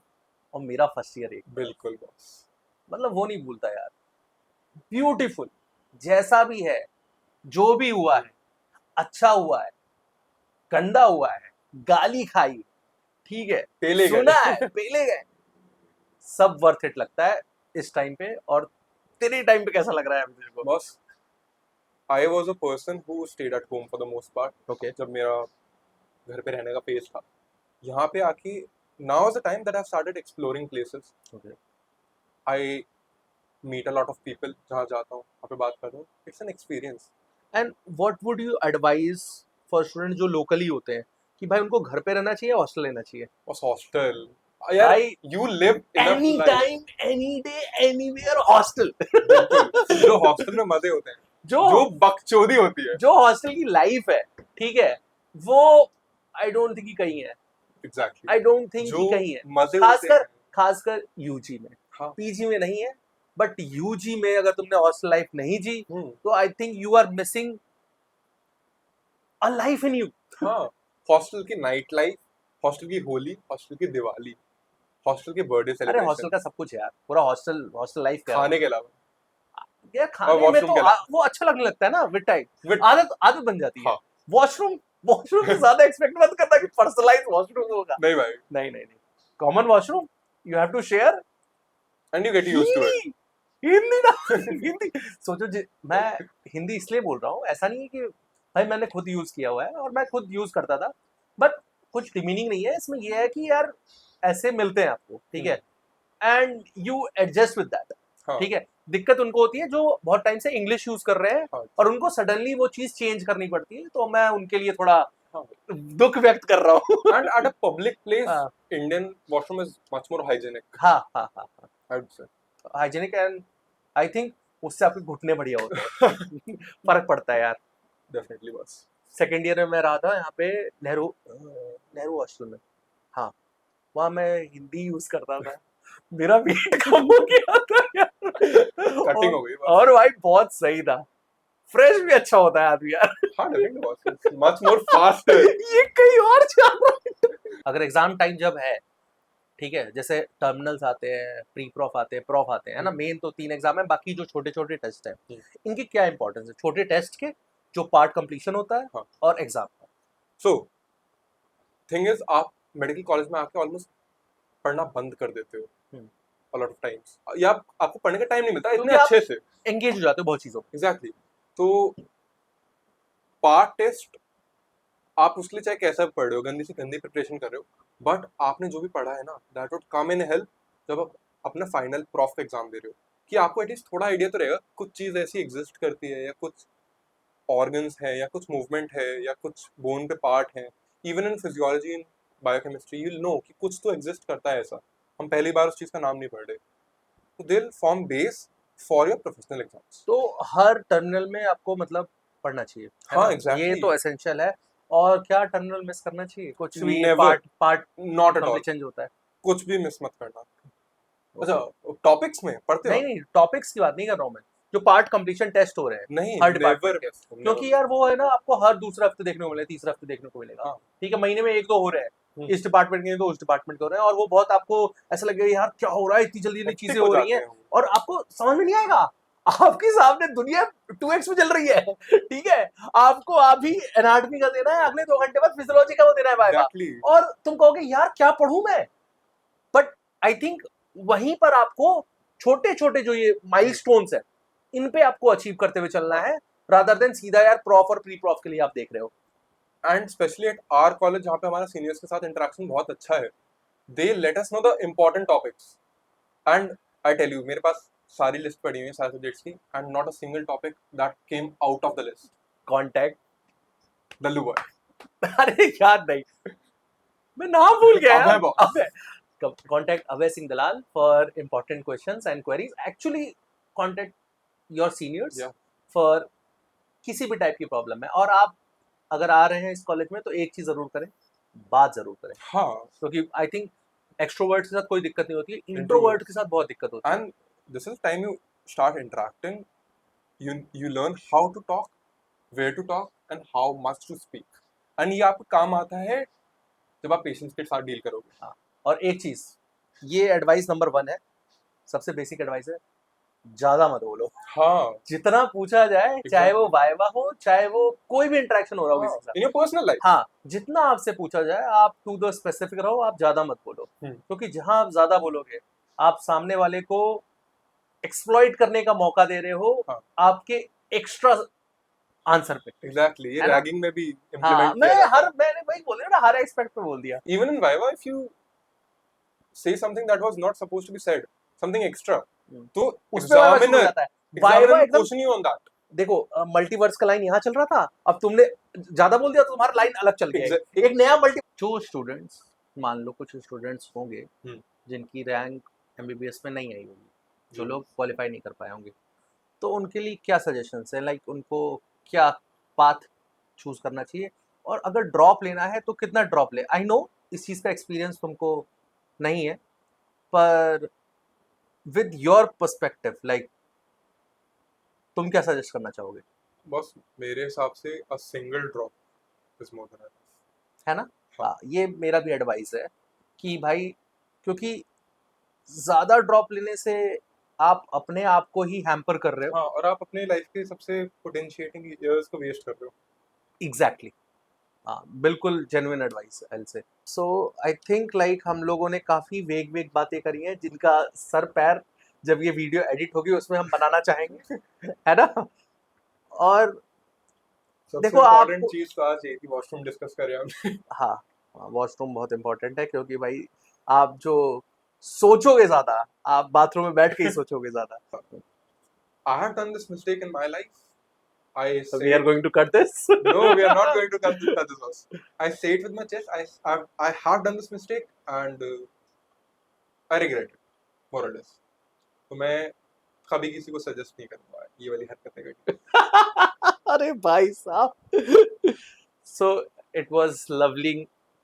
और मेरा फर्स्ट ईयर एक तरफ, बिल्कुल बॉस। मतलब वो नहीं भूलता यार। ब्यूटीफुल, जैसा भी है, जो भी हुआ है, अच्छा हुआ है, गंदा हुआ है, गाली खाई, ठीक है, पेले सुना है, गए। पेले गए, सब वर्थ इट लगता है इस टाइम पे। और तेरे टाइम पे कैसा लग रहा है अभी तुझको? Boss, I was a person who stayed at home for the most part. Okay. जब मेरा घर पे रहने का फेज था, यहाँ पे आके now is the time that I started exploring places. Okay. I meet a lot of people, जहाँ जाता हूँ वहाँ पे बात करता हूँ, it's an experience. And what would you advice for student जो लोकली होते हैं, कि भाई उनको घर पे रहना चाहिए, हॉस्टल लेना चाहिए? बस हॉस्टल यार, भाई you live enough any life. Time, any day, anywhere, hostel. बिल्कुल, जो हॉस्टल में मजे होते हैं, जो जो बकचोदी होती है। जो हॉस्टल की लाइफ है, ठीक है, वो आई डोंट थिंक कि कहीं है। एग्जैक्टली, आई डोंट थिंक कि जो कहीं है, मजे होते खासकर हैं। खासकर यूजी में। हाँ। पीजी में नहीं है, बट यूजी में अगर तुमने हॉस्टल लाइफ नहीं जी, तो I think you are missing a life in you. हाँ, हॉस्टल की नाइट लाइफ, हॉस्टल की होली, हॉस्टल की दिवाली, हॉस्टल के बर्थडे अरे हॉस्टल सेलिब्रेशन, का सब कुछ है यार, पूरा हॉस्टल, हॉस्टल लाइफ कह रहा हूँ खाने के अलावा यार। और खाने में वॉशरूम तो के अलावा। वो अच्छा लगने लगता है ना विद टाइम, विद आदत आदत बन जाती है। हाँ। वॉशरूम, वॉशरूम से ज्यादा एक्सपेक्ट मत करना कि पर्सनलाइज वॉशरूम होगा। नहीं भाई, नहीं नहीं नहीं, common washroom, you have to share. And you get used to it. Hindi, Hindi ना, हिंदी। सोचो मैं हिंदी इसलिए बोल रहा हूँ, ऐसा नहीं है कि भाई मैंने खुद यूज किया हुआ है और मैं खुद यूज करता था, बट कुछ डिमीनिंग नहीं है इसमें। ये है कि यार ऐसे मिलते हैं आपको, ठीक है, and you adjust with that, हाँ ठीक है। दिक्कत उनको होती है जो बहुत टाइम से इंग्लिश यूज कर रहे हैं हाँ और उनको सडनली वो चीज चेंज करनी पड़ती है, तो मैं उनके लिए थोड़ा हाँ। दुख व्यक्त कर रहा हूँ। And at a public place, हाँ Indian washroom is much more hygienic, हाँ हाँ हाँ, I would say. Hygienic, and I think उससे आपके घुटने बढ़िया होते हैं। फर्क पड़ता है यार। डेफिनेटली बस। सेकेंड ईयर में मैं रहा था यहाँ पे नेहरू नेहरू हॉस्टल में, हाँ, वहाँ मैं हिंदी यूज करता था, मेरा वेट कम हो गया था यार। कटिंग हो गई बस। और भाई बहुत सही था, फ्रेश भी अच्छा होता है आदमी यार। हाँ डेफिनेटली बस, मच मोर फास्टर। ये कहीं और जा रहा है। अगर एग्जाम टाइम जब है, ठीक है, जैसे टर्मिनल्स आते हैं, प्री प्रॉफ आते हैं, प्रॉफ आते हैं, है ना, मेन तो 3 एग्जाम है, बाकी जो छोटे छोटे टेस्ट है, इनकी क्या इंपॉर्टेंस है? छोटे टेस्ट के जो पार्ट कंप्लीशन होता है, हाँ। और एग्जाम का। सो थिंग इज, आप मेडिकल कॉलेज में आके ऑलमोस्ट पढ़ना बंद कर देते हो a lot of times, या आपको पढ़ने का टाइम नहीं मिलता इतने क्योंकि आप अच्छे से। एंगेज हो जाते हो बहुत चीजों में। एग्जैक्टली, तो पार्ट टेस्ट आप उसके लिए चाहे कैसा भी पढ़ रहे हो, गंदी से गंदी प्रिपरेशन कर रहे हो, बट आपने जो भी पढ़ा है ना, that would come in help जब आप अपना फाइनल प्रॉफ का एग्जाम दे रहे हो, कि आपको एटलीस्ट थोड़ा आइडिया तो रहेगा कुछ चीज़ ऐसी एग्जिस्ट करती है, या कुछ ऑर्गन्स है, या कुछ मूवमेंट है, या कुछ बोन पे पार्ट है। Even in physiology, in biochemistry, you know कि कुछ तो एग्जिस्ट करता है ऐसा, हम पहली बार उस चीज़ का नाम नहीं पढ़ रहे। तो they form base for your professional exams. तो हर टर्मिनल में आपको मतलब पढ़ना चाहिए, है हाँ ना? एग्जैक्टली, ये तो एसेंशियल है। और क्या टर्मिनल मिस करना चाहिए? कुछ भी never, part part not at कभी ऑल, चेंज होता है? कुछ भी मिस मत करना। ओके। अच्छा, टॉपिक्स में पढ़ते हो नहीं आप? नहीं, टॉपिक्स की बात नहीं कर रहा हूँ मैं, जो पार्ट कंप्लीशन टेस्ट हो रहे हैं नहीं, हर नेवर डिपार्टमेंट के। मिस, क्योंकि यार वो है ना, आपको हर दूसरे हफ्ते देखने को मिलेगा, तीसरे हफ्ते देखने को मिलेगा। हाँ। ठीक है, महीने में एक दो हो रहे हैं, हम्म। इस डिपार्टमेंट के तो उस डिपार्टमेंट के हो रहे हैं, और वो बहुत आपको ऐसा लगेगा यार क्या हो रहा है, इतनी जल्दी जल्दी हेक्टिक चीजें हो हो रही जाते हैं, हैं वो। और आपको समझ में नहीं आएगा। आपके सामने दुनिया 2x में चल रही है। ठीक है, आपको अभी एनाटॉमी का देना है, अगले 2 घंटे बाद फिजियोलॉजी का वो देना है वाइवा, एग्जैक्टली। और तुम कहोगे यार क्या पढ़ूं मैं। बट आई थिंक वहीं पर आपको छोटे छोटे जो ये माइलस्टोन्स है, इन पे आपको अचीव करते हुए चलना है, रादर देन सीधा यार प्रॉफ और प्री प्रॉफ के लिए आप देख रहे हो। And specially at our college, जहाँ पे हमारा सीनियर्स के साथ इंटरेक्शन बहुत अच्छा है, they let us know the important topics. And I tell you, मेरे पास सारी लिस्ट पड़ी हुई है सारे सब्जेक्ट्स की, and not a single topic that came out of the list. Contact. डल्लू बॉय। अरे याद नहीं, मैं नाम भूल गया यार। Abhay boss. Abhay. Contact Abhay Singh Dalal for important questions and queries. Actually contact your seniors या फॉर किसी भी टाइप की प्रॉब्लम है। और आप अगर आ रहे हैं इस कॉलेज में तो एक चीज जरूर करें, बात जरूर करें, हाँ, क्योंकि आई थिंक एक्सट्रोवर्ट के साथ कोई दिक्कत नहीं होती है, इंट्रोवर्ट के इंट्रोवर्ट्स, साथ बहुत दिक्कत होती है। And this is time you start interacting, you learn how to talk, where to talk, and how much to speak. And ये आपको काम आता है जब आप पेशेंट्स के साथ डील करोगे। हाँ, और एक चीज, ये एडवाइस नंबर 1 है, सबसे बेसिक एडवाइस है, ज्यादा मत बोलो। हाँ, जितना पूछा जाए, चाहे वो एग्जैक्टली। वाइवा हो, चाहे वो कोई भी इंटरेक्शन हो रहा हो हाँ, किसी के साथ, इन योर पर्सनल लाइफ। हाँ, जितना आपसे पूछा जाए आप टू द स्पेसिफिक रहो, आप ज्यादा मत बोलो। क्योंकि जहां आप ज्यादा बोलोगे, आप सामने वाले को एक्सप्लॉइट करने का मौका दे रहे हो, हाँ, आपके एक्स्ट्रा आंसर पे, एग्जैक्टली, ये है ना? रैगिंग में भी हाँ, इम्प्लीमेंट किया जाता है। मैंने वही बोल रहा ना, हर एस्पेक्ट पे बोल दिया। Even in viva, if you say something that was not supposed to be said, something extra, तो उस पे वाइवा शुरू हो जाता है। वाइवा examiner एकदम, question you on that. देखो मल्टीवर्स का लाइन यहाँ चल रहा था, अब तुमने ज्यादा बोल दिया तो तुम्हारा लाइन अलग चल गया। एक नया मल्टी, जो स्टूडेंट्स, मान लो कुछ स्टूडेंट्स होंगे जिनकी रैंक एमबीबीएस में नहीं आई होगी, जो लोग क्वालिफाई नहीं कर पाए होंगे, तो उनके लिए क्या सजेशंस हैं? लाइक उनको क्या पाथ चूज करना चाहिए, और अगर ड्रॉप लेना है तो कितना ड्रॉप ले? आई नो इस चीज़ का एक्सपीरियंस तुमको नहीं है, पर विद योर पर्सपेक्टिव, लाइक तुम क्या सजेस्ट करना चाहोगे? बस मेरे हिसाब से a single drop is more than enough. है ना? हाँ। हाँ, ये मेरा भी एडवाइस है कि भाई, क्योंकि ज़्यादा ड्रॉप लेने से आप अपने आप को ही हैम्पर कर रहे हो। हाँ, और आप अपने लाइफ के सबसे पोटेंशिएटिंग इयर्स को वेस्ट कर रहे हो। एग्जैक्टली, हाँ, बिल्कुल जेन्युइन एडवाइस एल से। सो आई थिंक लाइक हम लोगों ने काफ़ी वेग वेग बातें करी हैं, जिनका सर पैर जब ये वीडियो एडिट होगी उसमें हम बनाना चाहेंगे। है ना? और सबसे देखो इम्पोर्टेंट आपको, चीज तो आज यही थी, वॉशरूम डिस्कस करें हम। हाँ, वॉशरूम बहुत इंपॉर्टेंट है, क्योंकि भाई आप जो सोचोगे ज्यादा, आप बाथरूम में बैठ के ही सोचोगे ज्यादा। I have done this mistake in my life. I So say we are going to cut this. no, we are not going to cut this off. I say it with my chest. I have done this mistake and I regret it, more or less. तो मैं कभी किसी को suggest नहीं करूंगा ये वाली हरकतें करनी। अरे भाई साहब। So it was lovely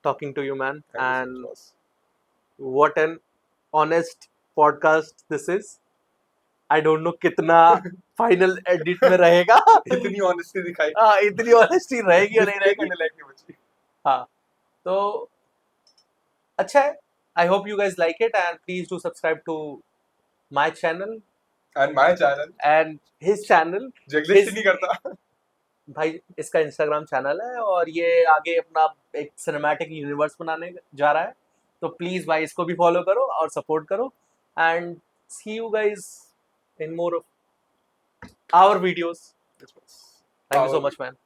talking to you, man, Thank you so and much, boss. what an honest podcast this is. I don't know कितना फाइनल एडिट में रहेगा। इतनी ऑनेस्टी दिखाई, हाँ, इतनी ऑनेस्टी रहेगी या नहीं display रहेगी। करने लायक नहीं बची। हाँ, तो अच्छा है। I hope you guys like it, and please do subscribe to my channel And my channel, and his channel. Jagdish नहीं करता। भाई इसका इंस्टाग्राम चैनल है, और ये आगे अपना एक सिनेमैटिक यूनिवर्स बनाने जा रहा है, तो प्लीज भाई इसको भी फॉलो करो और सपोर्ट करो, and see you guys in more of our videos. Thank you so much man.